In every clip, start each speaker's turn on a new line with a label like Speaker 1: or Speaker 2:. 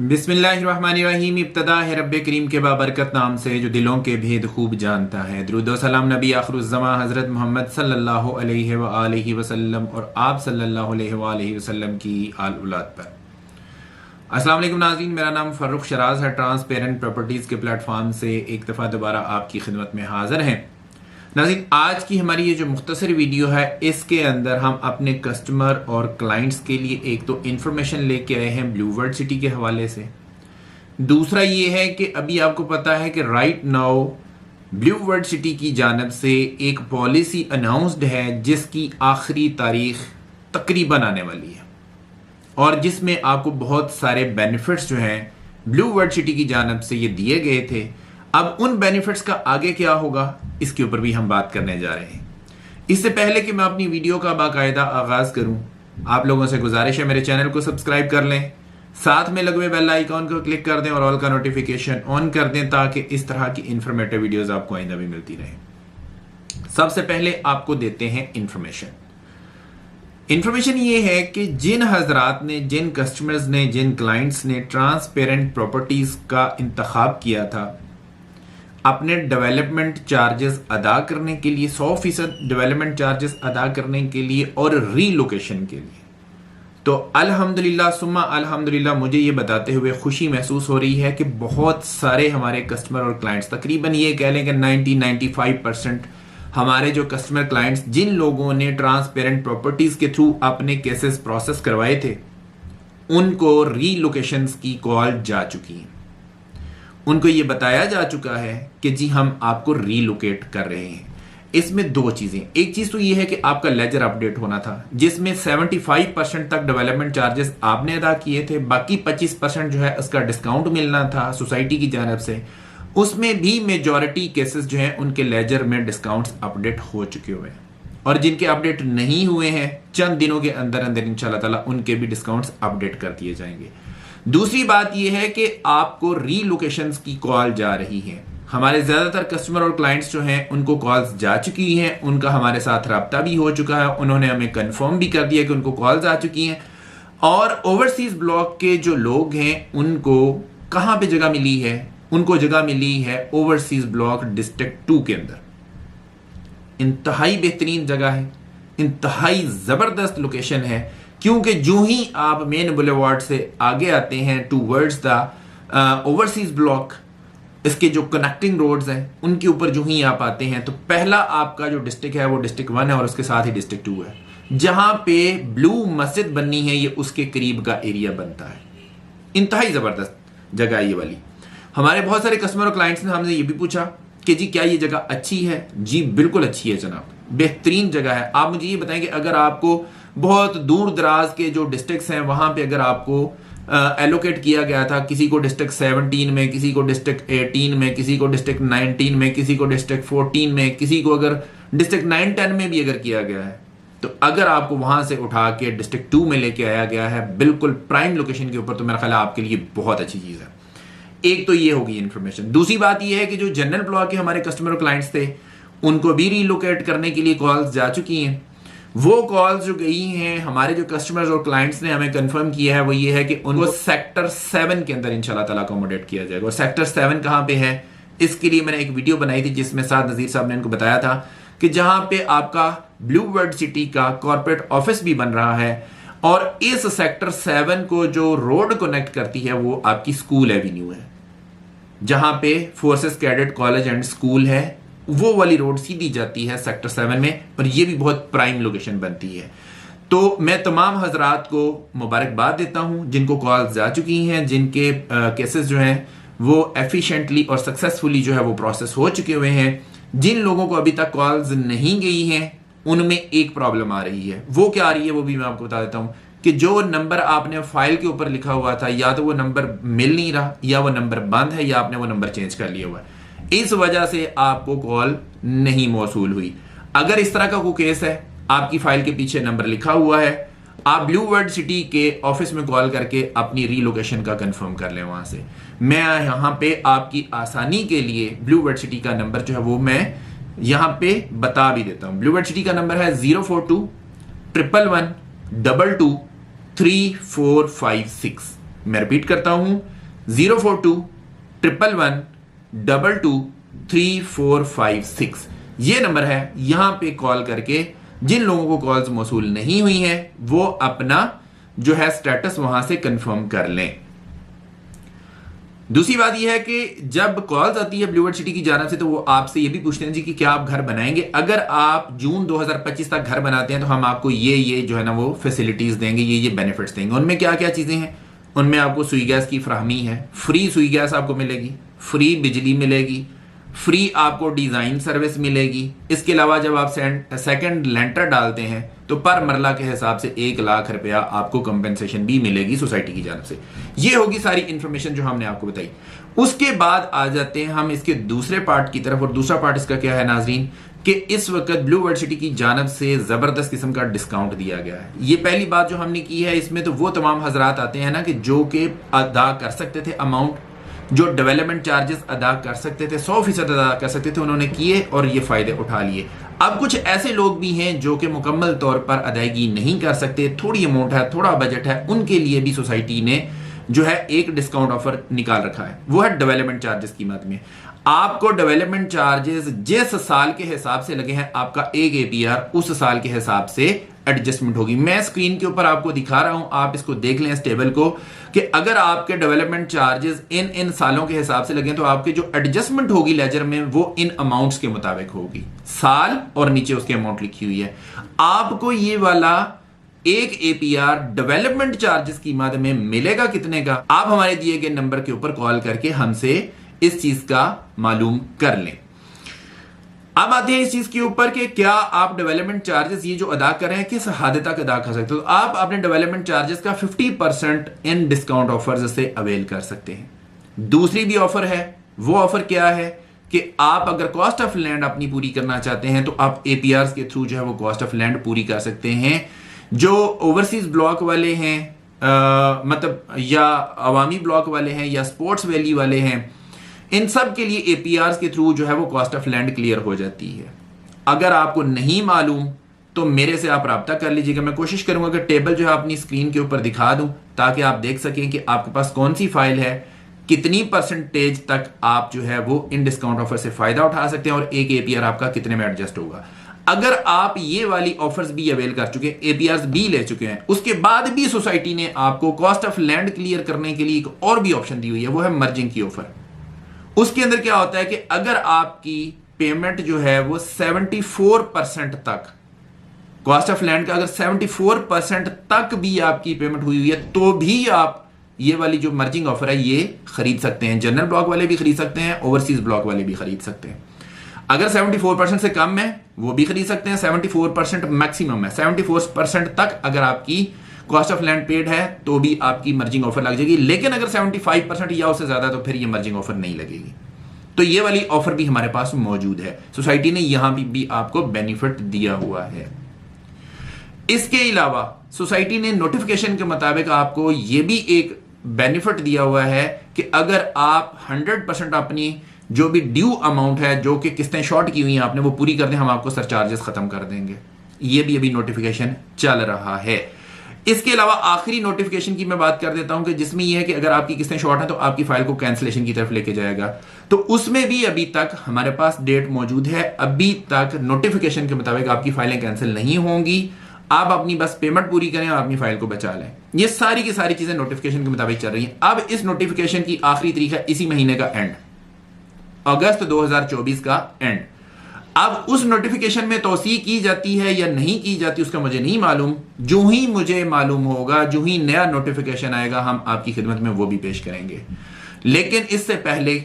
Speaker 1: बिस्मिल्लाहिर्रहमानिर्रहीम। इब्तदा है रब्बे करीम के बाबरकत नाम से जो दिलों के भेद खूब जानता है। दुरूद व सलाम नबी आखिरुज़्ज़मा हज़रत मोहम्मद सल्लल्लाहु अलैहि व आलिहि वसल्लम और आप सल्लल्लाहु अलैहि व आलिहि वसल्लम की आल औलाद पर। अस्सलाम वालेकुम नाज़रीन, मेरा नाम फ़र्रुख शराज है। ट्रांसपेरेंट प्रॉपर्टीज़ के प्लेटफॉर्म से एक दफ़ा दोबारा आपकी खिदमत में हाज़िर हैं। नाज़रीन, आज की हमारी ये जो मुख्तसर वीडियो है इसके अंदर हम अपने कस्टमर और क्लाइंट्स के लिए एक तो इन्फॉर्मेशन लेके आए हैं ब्लू वर्ल्ड सिटी के हवाले से। दूसरा ये है कि अभी आपको पता है कि right now blue world city की जानब से एक पॉलिसी अनाउंस्ड है जिसकी आखिरी तारीख तकरीबन आने वाली है और जिसमें आपको बहुत सारे बेनिफिट्स जो हैं ब्लू वर्ल्ड सिटी की जानब से ये दिए गए थे। अब उन बेनिफिट्स का आगे क्या होगा इसके ऊपर भी हम बात करने जा रहे हैं। इससे पहले कि मैं अपनी वीडियो का बाकायदा आगाज करूं, आप लोगों से गुजारिश है मेरे चैनल को सब्सक्राइब कर लें, साथ में लगे हुए बेल आइकॉन को क्लिक कर दें और ऑल का नोटिफिकेशन ऑन कर दें ताकि इस तरह की इंफॉर्मेटिव वीडियोस आपको आइंदा भी मिलती रहे। सबसे पहले आपको देते हैं इंफॉर्मेशन ये है कि जिन हजरात ने, जिन कस्टमर्स ने, जिन क्लाइंट्स ने ट्रांसपेरेंट प्रॉपर्टीज का इंतखाब किया था अपने डेवलपमेंट चार्जेस अदा करने के लिए, 100% डेवलपमेंट चार्जेस अदा करने के लिए और रीलोकेशन के लिए, तो अल्हम्दुलिल्लाह सुम्मा अल्हम्दुलिल्लाह मुझे ये बताते हुए खुशी महसूस हो रही है कि बहुत सारे हमारे कस्टमर और क्लाइंट्स, तकरीबन ये कह लें कि 90-95% हमारे जो कस्टमर क्लाइंट्स जिन लोगों ने ट्रांसपेरेंट प्रॉपर्टीज के थ्रू अपने केसेस प्रोसेस करवाए थे उनको रीलोकेशंस की कॉल जा चुकी है। उनको ये बताया जा चुका है कि जी हम आपको रीलोकेट कर रहे हैं। इसमें दो चीजें, एक चीज तो ये है कि आपका लेजर अपडेट होना था जिसमें 75% तक डेवलपमेंट चार्जेस आपने अदा किए थे, बाकी 25% जो है उसका डिस्काउंट मिलना था सोसाइटी की जानब से। उसमें भी मेजॉरिटी केसेस जो हैं उनके लेजर में डिस्काउंट्स अपडेट हो चुके हुए हैं और जिनके अपडेट नहीं हुए हैं चंद दिनों के अंदर अंदर इंशाल्लाह ताला उनके भी डिस्काउंट्स अपडेट कर दिए जाएंगे। दूसरी बात यह है कि आपको रीलोकेशंस की कॉल जा रही है। हमारे ज्यादातर कस्टमर और क्लाइंट्स जो हैं उनको कॉल्स जा चुकी हैं, उनका हमारे साथ रब्ता भी हो चुका है, उन्होंने हमें कंफर्म भी कर दिया कि उनको कॉल्स आ चुकी हैं। और ओवरसीज ब्लॉक के जो लोग हैं उनको कहां पे जगह मिली है? उनको जगह मिली है ओवरसीज ब्लॉक डिस्ट्रिक्ट 2 के अंदर। इंतहाई बेहतरीन जगह है, इंतहाई जबरदस्त लोकेशन है, क्योंकि जो ही आप मेन बुलेवार्ड से आगे आते हैं टूवर्ड्स द ओवरसीज ब्लॉक, इसके जो कनेक्टिंग रोड्स हैं उनके ऊपर जो ही आप आते हैं तो पहला आपका जो डिस्ट्रिक्ट है वो डिस्ट्रिक्ट 1 है और उसके साथ ही डिस्ट्रिक्ट 2 है। जहां पे ब्लू मस्जिद बननी है ये उसके करीब का एरिया बनता है। इंतहाई जबरदस्त जगह ये वाली। हमारे बहुत सारे कस्टमर और क्लाइंट्स ने हमसे ये भी पूछा कि जी क्या ये जगह अच्छी है? जी बिल्कुल अच्छी है जनाब, बेहतरीन जगह है। आप मुझे ये बताएं कि अगर आपको बहुत दूर दराज के जो डिस्ट्रिक्ट्स हैं वहां पे अगर आपको एलोकेट किया गया था, किसी को डिस्ट्रिक्ट 17 में, किसी को डिस्ट्रिक्ट 18 में, किसी को डिस्ट्रिक्ट 19 में, किसी को डिस्ट्रिक्ट 14 में, किसी को अगर डिस्ट्रिक्ट 9-10 में भी अगर किया गया है, तो अगर आपको वहां से उठा के डिस्ट्रिक्ट 2 में लेके आया गया है बिल्कुल प्राइम लोकेशन के ऊपर, तो मेरा ख्याल है आपके लिए बहुत अच्छी चीज है। एक तो ये होगी इन्फॉर्मेशन। दूसरी बात ये है कि जो जनरल ब्लॉक के हमारे कस्टमर और क्लाइंट्स थे उनको भी रीलोकेट करने के लिए कॉल्स जा चुकी हैं। वो कॉल्स जो गई हैं हमारे जो कस्टमर्स और क्लाइंट्स ने हमें कंफर्म किया है वो ये है कि उनको सेक्टर 7 के अंदर इंशाल्लाह ताला अकोमोडेट किया जाएगा। और सेक्टर 7 कहां पे है इसके लिए मैंने एक वीडियो बनाई थी जिसमें साद नजीर साहब ने इनको बताया था कि जहां पे आपका ब्लू वर्ल्ड सिटी का कॉर्पोरेट ऑफिस भी बन रहा है और इस सेक्टर 7 को जो रोड कनेक्ट करती है वो आपकी स्कूल एवेन्यू है, जहां पे forces cadet college and school है। वो वाली रोड सीधी जाती है सेक्टर 7 में और ये भी बहुत प्राइम लोकेशन बनती है। तो मैं तमाम हजरात को मुबारकबाद देता हूं जिनको कॉल्स जा चुकी हैं, जिनके केसेस जो हैं वो एफिशिएंटली और सक्सेसफुली जो है वो प्रोसेस हो चुके हुए हैं। जिन लोगों को अभी तक कॉल्स नहीं गई हैं उनमें एक प्रॉब्लम आ रही है। वो क्या आ रही है वो भी मैं आपको बता देता हूं कि जो नंबर आपने फाइल के ऊपर लिखा हुआ था या तो वो नंबर मिल नहीं रहा या वो नंबर बंद है या आपने वो नंबर चेंज कर लिया हुआ है, इस वजह से आपको कॉल नहीं मौसूल हुई। अगर इस तरह का कोई केस है, आपकी फाइल के पीछे नंबर लिखा हुआ है, आप ब्लू वर्ल्ड सिटी के ऑफिस में कॉल करके अपनी रीलोकेशन का कंफर्म कर लें वहां से। मैं यहां पे आपकी आसानी के लिए ब्लू वर्ल्ड सिटी का नंबर जो है वो मैं यहां पे बता भी देता हूं। ब्लू वर्ल्ड सिटी का नंबर है 042-111-22-3456। मैं रिपीट करता हूं 04211122346 ये नंबर है। यहां पे कॉल करके जिन लोगों को कॉल्स मौसूल नहीं हुई हैं वो अपना जो है स्टेटस वहां से कंफर्म कर लें। दूसरी बात यह है कि जब कॉल्स आती है ब्लू वर्ल्ड सिटी की जानब से तो वो आपसे ये भी पूछते हैं जी कि क्या आप घर बनाएंगे। अगर आप जून 2025 तक घर बनाते हैं तो हम आपको ये जो है ना वो फैसिलिटीज देंगे, ये बेनिफिट्स देंगे। उनमें क्या क्या चीजें हैं? उनमें आपको सुई गैस की फ्राहमी है, फ्री सुई गैस आपको मिलेगी, फ्री बिजली मिलेगी, फ्री आपको डिजाइन सर्विस मिलेगी। इसके अलावा जब आप सेकंड लेंटर डालते हैं तो पर मरला के हिसाब से 1 लाख रुपया आपको कंपेंसेशन भी मिलेगी सोसाइटी की जानब से। ये होगी सारी इंफॉर्मेशन जो हमने आपको बताई। उसके बाद आ जाते हैं हम इसके दूसरे पार्ट की तरफ, और दूसरा पार्ट इसका क्या है नाजरीन कि इस वक्त ब्लू वर्ल्ड सिटी की जानब से जबरदस्त किस्म का डिस्काउंट दिया गया है। ये पहली बात जो हमने की है। इसमें तो वो तमाम हजरात आते हैं ना कि जो कि अदा कर सकते थे अमाउंट, जो डेवलपमेंट चार्जेस अदा कर सकते थे, 100% अदा कर सकते थे, उन्होंने किए और ये फायदे उठा लिए। अब कुछ ऐसे लोग भी हैं जो कि मुकम्मल तौर पर अदायगी नहीं कर सकते, थोड़ी अमाउंट है, थोड़ा बजट है, उनके लिए भी सोसाइटी ने जो है एक डिस्काउंट ऑफर निकाल रखा है। वो है डेवलपमेंट चार्जेस की मद में। आपको डेवलपमेंट चार्जेस जिस साल के हिसाब से लगे हैं, आपका एक एपीआर उस साल के हिसाब से एडजस्टमेंट होगी। मैं स्क्रीन के ऊपर आपको दिखा रहा हूं, आप इसको देख लें इस टेबल को कि अगर आपके डेवलपमेंट चार्जेस इन सालों के हिसाब से लगे तो आपके जो एडजस्टमेंट होगी लेजर में वो इन अमाउंट्स के मुताबिक होगी, साल और नीचे उसकी अमाउंट लिखी हुई है। आपको ये वाला एक एपीआर डेवलपमेंट चार्जेस की मद में मिलेगा कितने का? आप हमारे दिए गए नंबर के ऊपर कॉल करके हमसे इस चीज का मालूम कर लें। अब आते हैं इस चीज के ऊपर कि क्या आप डेवलपमेंट चार्जेस ये जो अदा कर रहे हैं किस हद तक अदा कर सकते हो। तो आप अपने डेवलपमेंट चार्जेस का 50% इन डिस्काउंट ऑफर से अवेल कर सकते हैं। दूसरी भी ऑफर है। वो ऑफर क्या है कि आप अगर कॉस्ट ऑफ लैंड अपनी पूरी करना चाहते हैं तो आप एपीआर के थ्रू जो है वो कॉस्ट ऑफ लैंड पूरी कर सकते हैं। जो ओवरसीज ब्लॉक वाले हैं मतलब या अवामी ब्लॉक वाले हैं या स्पोर्ट्स वैली वाले हैं, इन सब के लिए एपीआर के थ्रू जो है वो कॉस्ट ऑफ लैंड क्लियर हो जाती है। अगर आपको नहीं मालूम तो मेरे से आप राब्ता कर लीजिएगा। मैं कोशिश करूंगा कि टेबल जो है अपनी स्क्रीन के ऊपर दिखा दूं ताकि आप देख सकें कि आपके पास कौन सी फाइल है, कितनी परसेंटेज तक आप जो है वो इन डिस्काउंट ऑफर से फायदा उठा सकते हैं और एक एपीआर आपका कितने में एडजस्ट होगा। अगर आप ये वाली ऑफर्स भी अवेल कर चुके हैं, एपीआर भी ले चुके हैं, उसके बाद भी सोसाइटी ने आपको कॉस्ट ऑफ लैंड क्लियर करने के लिए एक और भी ऑप्शन दी हुई है, वो है मर्जिंग की ऑफर। उसके अंदर क्या होता है कि अगर आपकी पेमेंट जो है वो 74% तक, कॉस्ट ऑफ लैंड का अगर 74% तक भी आपकी पेमेंट हुई है तो भी आप ये वाली जो मर्जिंग ऑफर है ये खरीद सकते हैं। जनरल ब्लॉक वाले भी खरीद सकते हैं, ओवरसीज ब्लॉक वाले भी खरीद सकते हैं। अगर 74% से कम है वो भी खरीद सकते हैं। 74% मैक्सिमम है, 74% तक अगर आपकी कॉस्ट ऑफ लैंड पेड है तो भी आपकी मर्जिंग ऑफर लग जाएगी। लेकिन अगर 75% या उससे ज्यादा तो फिर ये मर्जिंग ऑफर नहीं लगेगी। तो ये वाली ऑफर भी हमारे पास मौजूद है। सोसाइटी ने यहां भी आपको बेनिफिट दिया हुआ है। इसके अलावा सोसाइटी ने नोटिफिकेशन के मुताबिक आपको यह भी एक बेनिफिट दिया हुआ है कि अगर आप 100% अपनी जो भी ड्यू अमाउंट है, जो कि किस्तें शॉर्ट की हुई हैं आपने, वो पूरी कर दें, हम आपको सरचार्जेस खत्म कर देंगे। ये भी अभी नोटिफिकेशन चल रहा है। इसके अलावा आखिरी नोटिफिकेशन की मैं बात कर देता हूं कि जिसमें यह है कि अगर आपकी किस्तें शॉर्ट हैं तो आपकी फाइल को कैंसिलेशन की तरफ लेके जाएगा। तो उसमें भी अभी तक हमारे पास डेट मौजूद है। अभी तक नोटिफिकेशन के मुताबिक आपकी फाइलें कैंसिल नहीं होंगी। आप अपनी बस पेमेंट पूरी करें और अपनी फाइल को बचा लें। ये सारी की सारी चीजें नोटिफिकेशन के मुताबिक चल रही हैं। अब इस नोटिफिकेशन की आखिरी तारीख है इसी महीने का एंड, अगस्त 2024 का एंड। अब उस नोटिफिकेशन में तौसीह की जाती है या नहीं की जाती उसका मुझे नहीं मालूम। जो ही मुझे मालूम होगा, जो ही नया नोटिफिकेशन आएगा, हम आपकी खिदमत में वो भी पेश करेंगे। लेकिन इससे पहले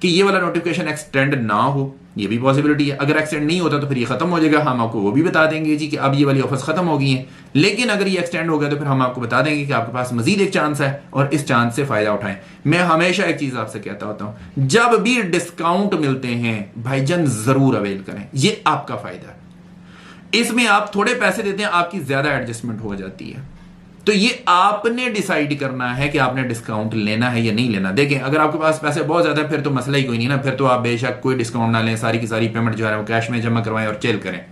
Speaker 1: कि ये वाला नोटिफिकेशन एक्सटेंड ना हो, ये भी पॉसिबिलिटी है। अगर एक्सटेंड नहीं होता तो फिर ये खत्म हो जाएगा, हम आपको वो भी बता देंगे जी कि अब ये वाली ऑफर्स खत्म हो गई हैं। लेकिन अगर ये एक्सटेंड हो गया तो फिर हम आपको बता देंगे कि आपके पास मजीद एक चांस है और इस चांस से फायदा उठाएं। मैं हमेशा एक चीज आपसे कहता होता हूं, जब भी डिस्काउंट मिलते हैं भाईजान जरूर अवेल करें, ये आपका फायदा है। इसमें आप थोड़े पैसे देते हैं, आपकी ज्यादा एडजस्टमेंट हो जाती है। तो ये आपने डिसाइड करना है कि आपने डिस्काउंट लेना है या नहीं लेना। देखें, अगर आपके पास पैसे बहुत ज्यादा है फिर तो मसला ही कोई नहीं ना, फिर तो आप बेशक कोई डिस्काउंट ना लें, सारी की सारी पेमेंट जो है वो कैश में जमा करवाएं और चेल करें।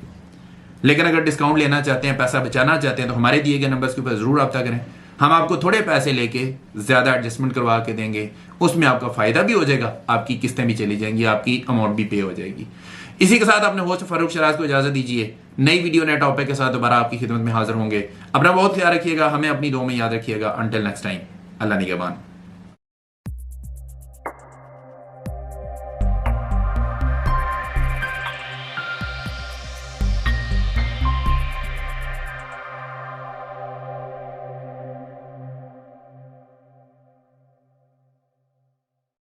Speaker 1: लेकिन अगर डिस्काउंट लेना चाहते हैं, पैसा बचाना चाहते हैं, तो हमारे दिए गए नंबर्स के ऊपर जरूर रब्ता करें। हम आपको थोड़े पैसे लेके ज़्यादा एडजस्टमेंट करवा के देंगे, उसमें आपका फ़ायदा भी हो जाएगा, आपकी किस्तें भी चली जाएंगी, आपकी अमाउंट भी पे हो जाएगी। इसी के साथ अपने होस्ट फारूक शराज को इजाज़त दीजिए। नई वीडियो नए टॉपिक के साथ दोबारा आपकी खिदमत में हाजिर होंगे। अपना बहुत ख्याल रखिएगा, हमें अपनी दुआ में याद रखिएगा। अंटिल नेक्स्ट टाइम, अल्लाह निगहबान।